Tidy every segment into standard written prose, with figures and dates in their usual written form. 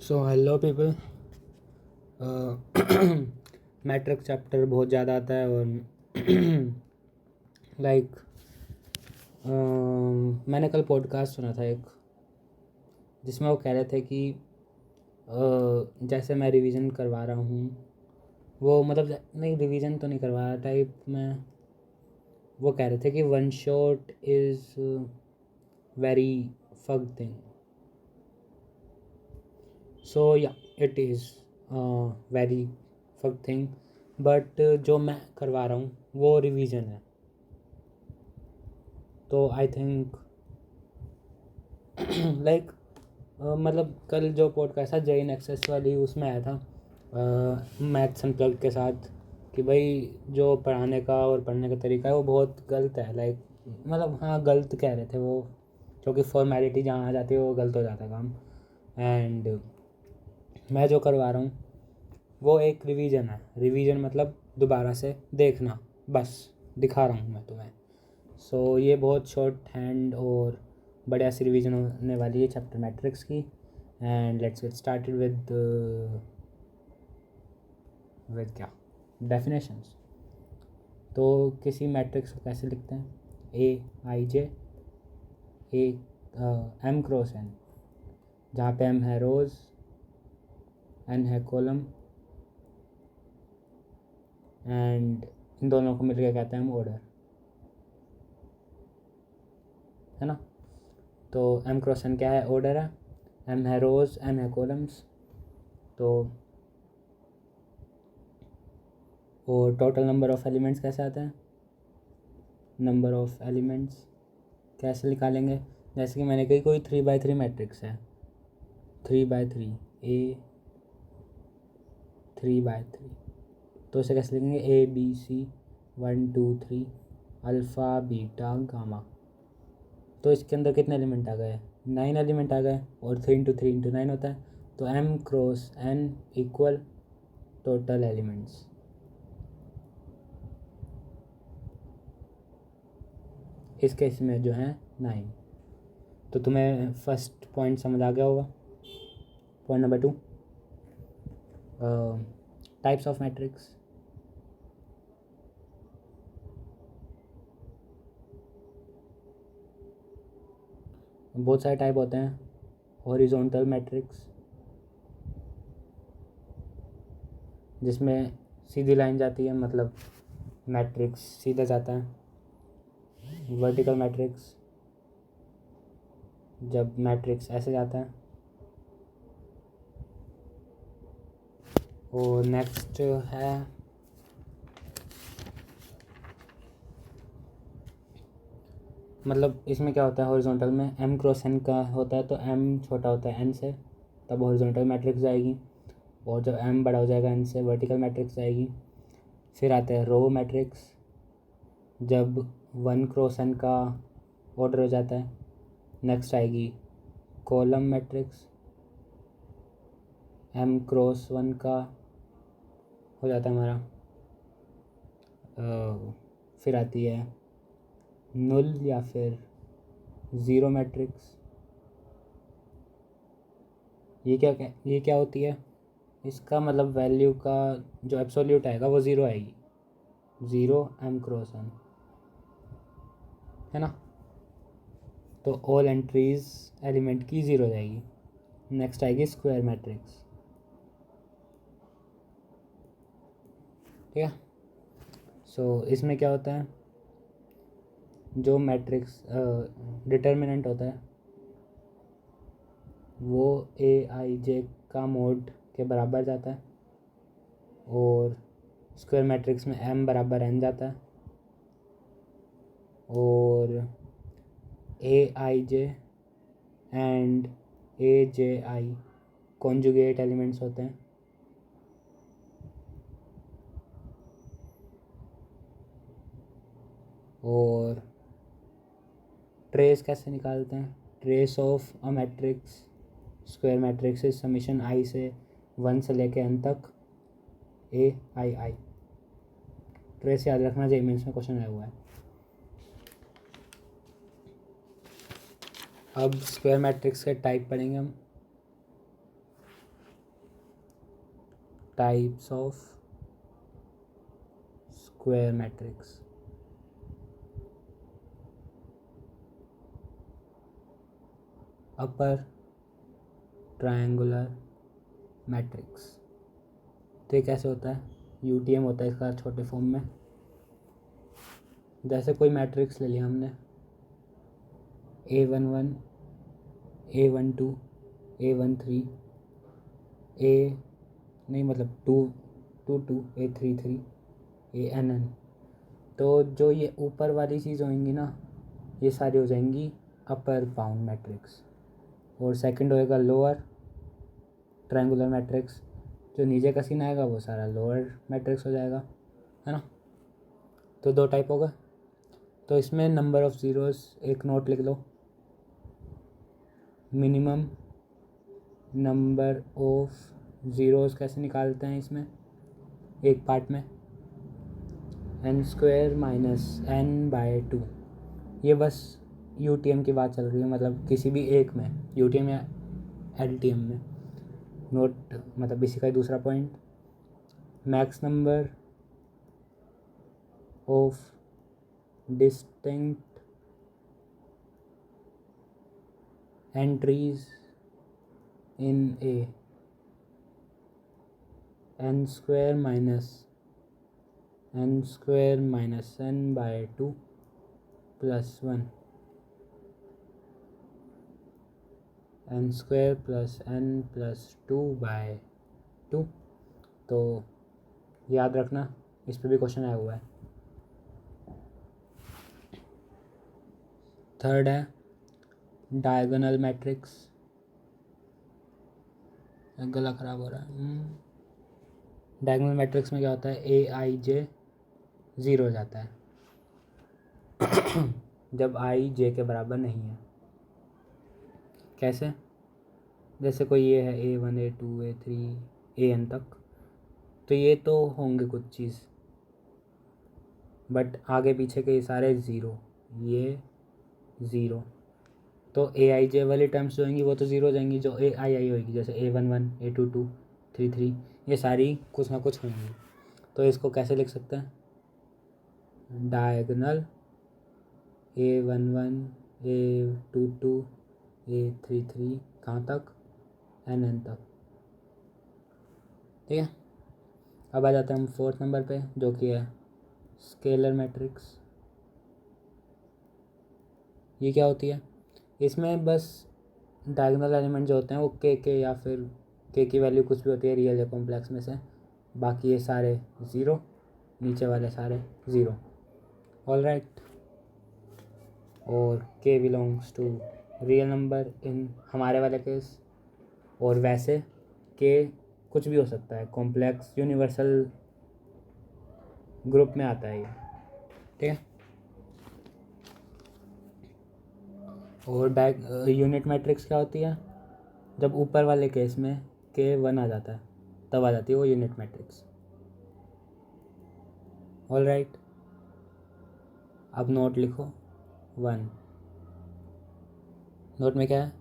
So hello people. Matrix chapter बहुत ज़्यादा आता है और लाइक मैंने कल पॉडकास्ट सुना था एक, जिसमें वो कह रहे थे कि जैसे मैं रिवीजन करवा रहा हूँ, वो मतलब नहीं, रिवीजन तो नहीं करवा रहा टाइप में। वो कह रहे थे कि one shot is very fuck thing. So yeah it is very fuck thing, but जो मैं करवा रहा हूँ वो रिवीजन है। तो आई थिंक लाइक मतलब कल जो पॉडकास्ट था जैन एक्सेस वाली, उसमें आया था मैथ्स अनप्लग्ड के साथ कि भाई जो पढ़ाने का और पढ़ने का तरीका है वो बहुत गलत है। लाइक मतलब हाँ, गलत कह रहे थे वो, क्योंकि फॉर्मेलिटी जहाँ आ जाती है वो गलत हो जाता है काम। एंड मैं जो करवा रहा हूँ वो एक रिवीजन है। रिवीजन मतलब दोबारा से देखना, बस दिखा रहा हूँ मैं तुम्हें। सो ये बहुत शॉर्ट हैंड और बढ़िया सी रिवीजन होने वाली है चैप्टर मैट्रिक्स की। And let's get started with क्या, डेफिनेशंस। तो किसी मैट्रिक्स को कैसे लिखते हैं? ए I J A M cross N, जहाँ पे एम है रोज़, एन है कॉलम, एंड इन दोनों को मिलकर कहते हैं हम ऑर्डर, है ना। तो एम क्रॉस एन क्या है? ऑर्डर है। एम है रोज़, एन है कॉलम्स। तो और टोटल नंबर ऑफ़ एलिमेंट्स कैसे आता है? नंबर ऑफ़ एलिमेंट्स कैसे निकालेंगे? जैसे कि मैंने कही कोई 3x3 मैट्रिक्स है, 3x3 ए 3x3, तो इसे कैसे लिखेंगे? A B C 1 2 3 alpha beta gamma. तो इसके अंदर कितने एलिमेंट आ गए? 9 एलिमेंट आ गए, और 3 × 3 × 9 होता है। तो M cross N equal total elements. इस केस में जो है 9। तो तुम्हें फर्स्ट पॉइंट समझ आ गया होगा। Point number 2, types of matrix. बहुत सारे टाइप होते हैं। हॉरिजॉन्टल मैट्रिक्स, जिसमें सीधी लाइन जाती है, मतलब मैट्रिक्स सीधा जाता है। वर्टिकल मैट्रिक्स, जब मैट्रिक्स ऐसे जाता है। और नेक्स्ट है मतलब इसमें क्या होता है, हॉरिजॉन्टल में एम क्रॉस एन का होता है, तो एम छोटा होता है एन से, तब हॉरिजॉन्टल मैट्रिक्स आएगी। और जब एम बड़ा हो जाएगा एन से, वर्टिकल मैट्रिक्स आएगी। फिर आते हैं रो मैट्रिक्स, जब 1 क्रॉस एन का ऑर्डर हो जाता है। नेक्स्ट आएगी कॉलम मैट्रिक्स, एम क्रॉस 1 का हो जाता है हमारा। फिर आती है null या फिर ज़ीरो मैट्रिक्स। ये क्या होती है? इसका मतलब वैल्यू का जो एब्सोल्यूट आएगा वो ज़ीरो आएगी, ज़ीरो एम क्रॉस एन, है ना। तो ऑल एंट्रीज एलिमेंट की ज़ीरो जाएगी। नेक्स्ट आएगी स्क्वायर मैट्रिक्स, ठीक है। सो इसमें क्या होता है, जो मैट्रिक्स डिटर्मिनेंट होता है वो ए आई जे का मोड के बराबर जाता है, और स्क्वायर मैट्रिक्स में एम बराबर एन जाता है। और A I J and A J I conjugate elements होते हैं। और ट्रेस कैसे निकालते हैं? Trace of a matrix square matrix is summation I से 1 से लेके एन तक ए आई आई। ट्रेस याद रखना, जेई मेंस में क्वेश्चन आया हुआ है। अब स्क्वायर मैट्रिक्स के टाइप पढ़ेंगे हम। Types of square matrix. Upper triangular matrix. तो ये कैसे होता है? यूटीएम होता है इसका छोटे फॉर्म में। जैसे कोई मैट्रिक्स ले लिया हमने, A11, A12, A13, A22, A33, ANN। तो जो ये ऊपर वाली चीज़ होंगी ना, ये सारी हो जाएंगी अपर बाउंड मैट्रिक्स, और सेकंड होएगा लोअर ट्रायंगुलर मैट्रिक्स। जो नीचे का सीन आएगा वो सारा लोअर मैट्रिक्स हो जाएगा, है ना। तो दो टाइप होगा। तो इसमें नंबर ऑफ़ ज़ीरोज़ एक नोट लिख लो, मिनिमम नंबर ऑफ ज़ीरोज़ कैसे निकालते हैं इसमें एक पार्ट में, n² - n/2। ये बस यूटीएम की बात चल रही है, मतलब किसी भी एक में, यूटीएम या एलटीएम में। नोट मतलब इसी का दूसरा point, max number of distinct entries in A, n² - n/2 + 1, n² + n + 2/2। तो याद रखना, इस पर भी क्वेश्चन आया हुआ है। थर्ड है डायगोनल मैट्रिक्स। गला खराब हो रहा है। डायगोनल मैट्रिक्स में क्या होता है, AIJ 0 हो जाता है जब I J के बराबर नहीं है। कैसे? जैसे कोई ये है A1, A2, A3, AN तक, तो ये तो होंगे कुछ चीज़, बट आगे पीछे के ये सारे ज़ीरो, ये ज़ीरो। तो AIJ वाली टर्म्स जो होंगी वो तो ज़ीरो हो जाएंगी। जो AII होगी, जैसे A11, A22, 33, ये सारी कुछ ना कुछ होंगी। तो इसको कैसे लिख सकते हैं? डायगोनल A11, A22, A33 कहाँ तक, NN तक। ठीक है। अब आ जाते हैं हम फोर्थ नंबर पे, जो कि है स्केलर मैट्रिक्स। ये क्या होती है? इसमें बस डायगोनल एलिमेंट जो होते हैं वो के या फिर के की वैल्यू कुछ भी होती है रियल या कॉम्प्लेक्स में से, बाकी ये सारे ज़ीरो, नीचे वाले सारे ज़ीरो। All right. और K belongs to real number in हमारे वाले केस, और वैसे के कुछ भी हो सकता है, कॉम्प्लेक्स यूनिवर्सल ग्रुप में आता है ये। ठीक है। और यूनिट मैट्रिक्स क्या होती है? जब ऊपर वाले केस में के 1 आ जाता है तब आ जाती है वो यूनिट मैट्रिक्स। All right. अब नोट लिखो 1। नोट में क्या है?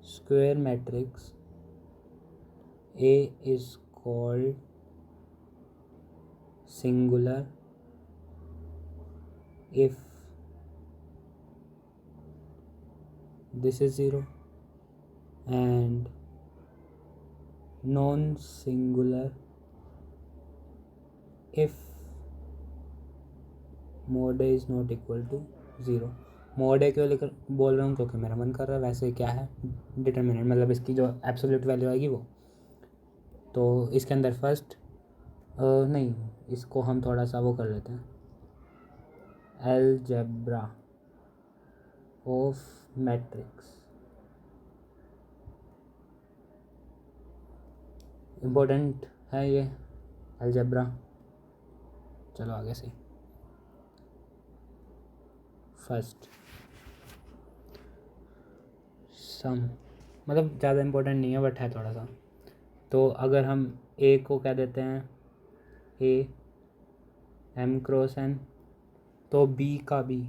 Square matrix A is called singular if this is 0 and non-singular if mod A is not equal to 0। mod A क्यों लेकर बोल रहा हूँ? क्योंकि मेरा मन कर रहा है। वैसे क्या है, डिटर्मिनेंट मतलब इसकी जो एब्सोल्यूट वैल्यू आएगी वो। तो इसके अंदर फर्स्ट नहीं, इसको हम थोड़ा सा वो कर लेते हैं, अलजेब्रा ऑफ मैट्रिक्स। इम्पोर्टेंट है ये अलजेब्रा। चलो आगे से। फर्स्ट सम, मतलब ज़्यादा इम्पोर्टेंट नहीं है बट है थोड़ा सा। तो अगर हम ए को कह देते हैं ए M×N, तो बी का बी,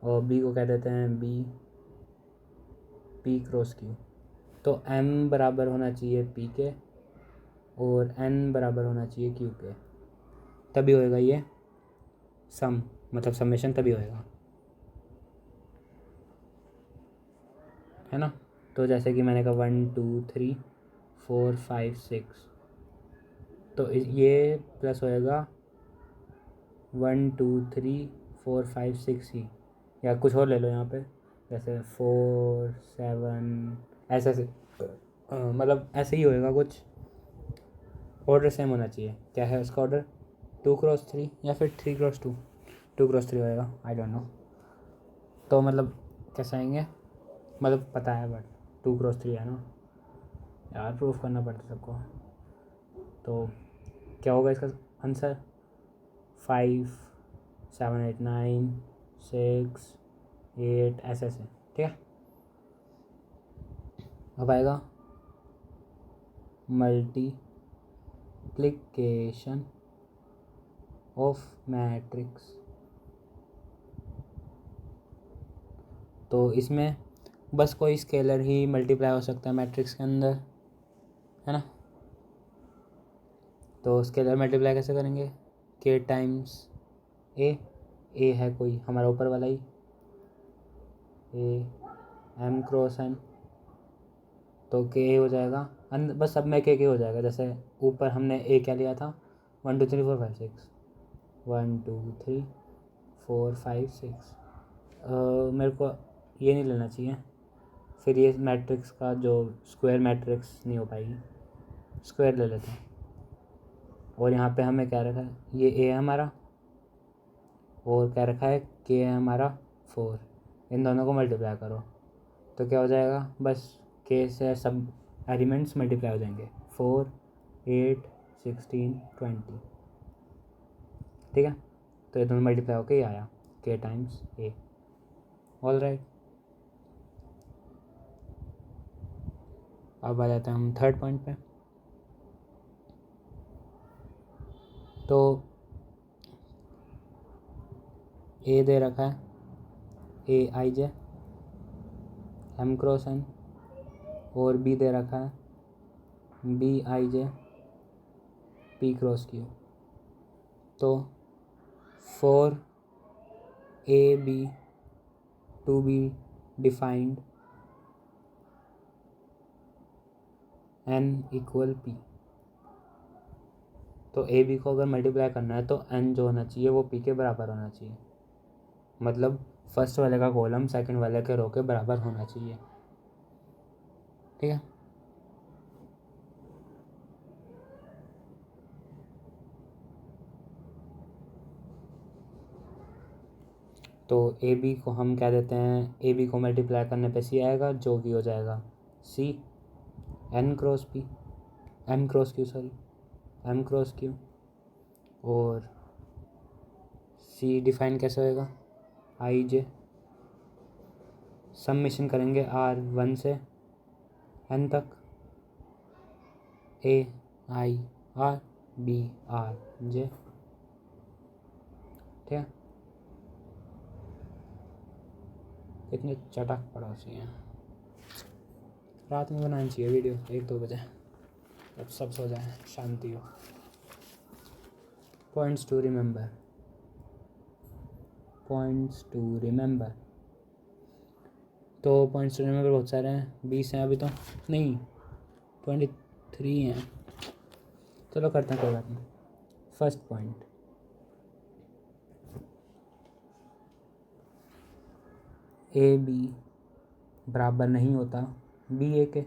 और बी को कह देते हैं बी P×Q। तो m बराबर होना चाहिए p के और n बराबर होना चाहिए q के, तभी होएगा ये सम, मतलब समेशन तभी होएगा, है ना। तो जैसे कि मैंने कहा 1 2 3 4 5 6, तो ये प्लस होएगा 1 2 3 4 5 6 ही, या कुछ और ले लो यहाँ पे, जैसे 4 7 ऐसे ऐसे, मतलब ऐसे ही होएगा कुछ, ऑर्डर सेम होना चाहिए। क्या है उसका ऑर्डर, 2x3 या फिर 3x2, 2x3 होएगा, आई डोंट नो। तो मतलब कैसे आएंगे, मतलब पता है बट 2x3 है ना यार, प्रूफ करना पड़ता सबको। तो क्या होगा इसका आंसर, 5 7 8 9 6 8 ऐसे ऐसे, ठीक है। अब आएगा मल्टीप्लिकेशन ऑफ मैट्रिक्स। तो इसमें बस कोई स्केलर ही मल्टीप्लाई हो सकता है मैट्रिक्स के अंदर, है ना। तो स्केलर मल्टीप्लाई कैसे करेंगे, k टाइम्स a है कोई हमारा ऊपर वाला ही, a m क्रॉस n, तो k हो जाएगा, बस सब में k हो जाएगा। जैसे ऊपर हमने a क्या लिया था, 1 2 3 4 5 6, 1 2 3 4 5 6, मेरे को ये नहीं लेना चाहिए, फिर ये मैट्रिक्स का जो स्क्वायर मैट्रिक्स नहीं हो पाएगी, स्क्वायर ले लेते हैं। और यहाँ पे हमें क्या रखा है, ये a है हमारा, और क्या रखा है k है हमारा 4, इन दोनों को मल्टीप्लाई करो तो क्या हो जाएगा, बस k से सब एलिमेंट्स मल्टीप्लाई हो जाएंगे, 4 8 16 20, ठीक है। तो ये दोनों मल्टीप्लाई होकर ये आया k times a, all right. अब आ जाते हैं हम थर्ड पॉइंट पे। तो a दे रखा है a i j m cross n, और b दे रखा है b i j p cross q। तो for a b to be defined n equal p, तो ए बी को अगर मल्टीप्लाई करना है तो n जो होना चाहिए वो p के बराबर होना चाहिए, मतलब फर्स्ट वाले का कॉलम सेकंड वाले के रो के बराबर होना चाहिए, ठीक है। तो ए बी को हम क्या देते हैं, ए बी को मल्टीप्लाई करने पे सी आएगा, जो कि हो जाएगा C N cross P, M cross Q sorry, M cross Q. और सी डिफाइन कैसे होएगा, आई जे, सबमिशन करेंगे आर 1 से एन तक, A I R B R J, ठीक है। कितने चटक पड़ोसी हैं, रात में बनानी चाहिए वीडियो 1 2 बजे, जब सब सो जाए, शांति हो। Points to remember, points to remember. तो पॉइंट्स टू रिमेंबर बहुत सारे हैं, 20 हैं अभी तो, नहीं 23 हैं, चलो करते हैं कोई बात नहीं। फर्स्ट पॉइंट, ए बी बराबर नहीं होता बी ए के।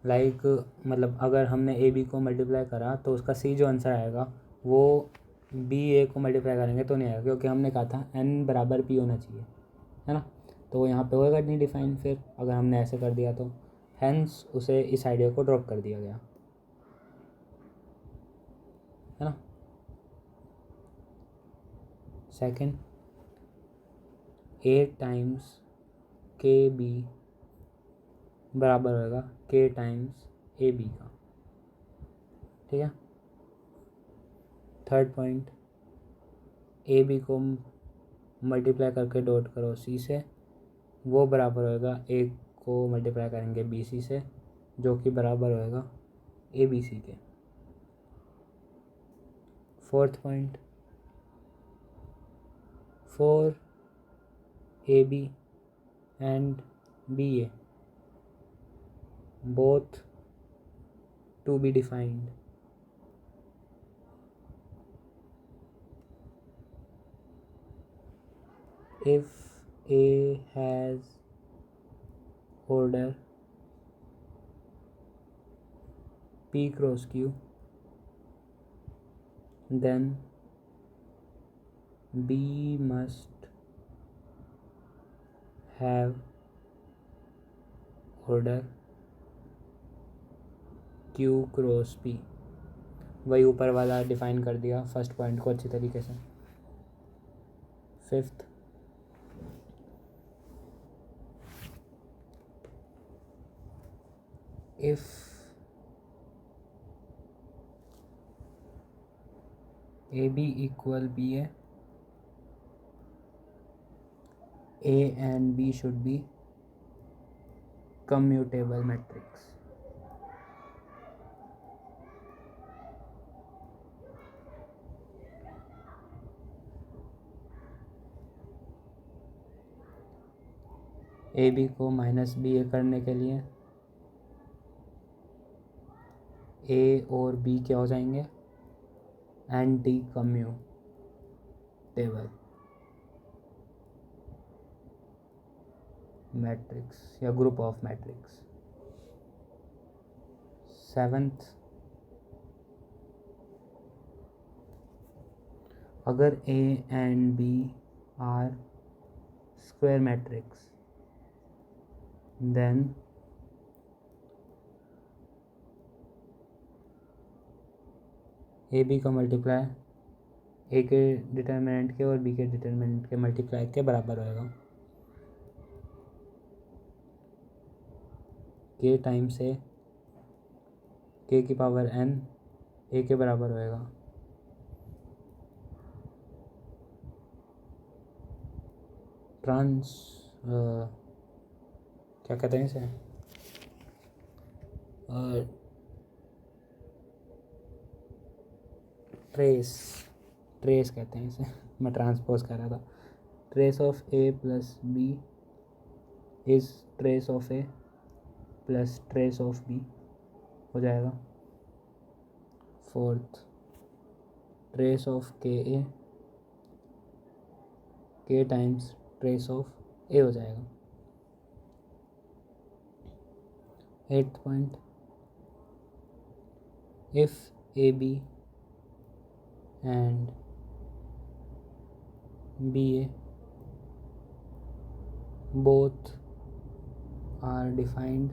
लाइक मतलब अगर हमने ए बी को मल्टीप्लाई करा तो उसका सी जो आंसर आएगा वो बी ए को मल्टीप्लाई करेंगे तो नहीं आएगा, क्योंकि हमने कहा था एन बराबर पी होना चाहिए, है ना। तो वो यहाँ पे होएगा नहीं डिफाइन, फिर अगर हमने ऐसे कर दिया तो हैंस उसे इस आइडिया को ड्रॉप कर दिया गया, है ना। सेकंड, ए टाइम्स के बी बराबर होगा के टाइम्स ए बी का, ठीक है। थर्ड पॉइंट, ए बी को मल्टीप्लाई करके डॉट करो सी से, वो बराबर होगा ए को मल्टीप्लाई करेंगे BC से, जो कि बराबर होएगा ABC के। Fourth point, 4AB and BA both to be defined. If A has order P cross Q, then B must have order Q cross P। वही ऊपर वाला डिफाइन कर दिया फर्स्ट पॉइंट को अच्छी तरीके से। Fifth, if AB equal BA, A and B should be commutable matrix। AB को -BA करने के लिए A और B क्या हो जाएंगे? एंटी कम्यूटेबल मैट्रिक्स या ग्रुप ऑफ मैट्रिक्स। सेवंथ, अगर A and B are square matrix, then AB का मल्टीप्लाई A के डिटर्मिनेंट के और B के डिटर्मिनेंट के मल्टीप्लाई के बराबर होएगा। K टाइम्स A, K की पावर N A के बराबर होएगा। क्या कहते हैं इसे, ट्रेस कहते हैं इसे। मैं ट्रांसपोज कर रहा था। Trace of A plus B is trace of A plus trace of B हो जाएगा। Fourth, trace of KA K times trace of A हो जाएगा। Eighth point, if AB and BA both are defined,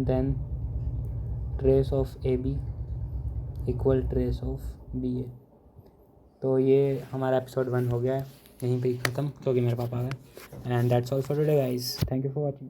then trace of AB equal trace of BA। तो ये हमारा episode 1 हो गया है, यहीं पे ही ख़त्म क्योंकि मेरे पापा आ गए। And that's all for today guys, thank you for watching.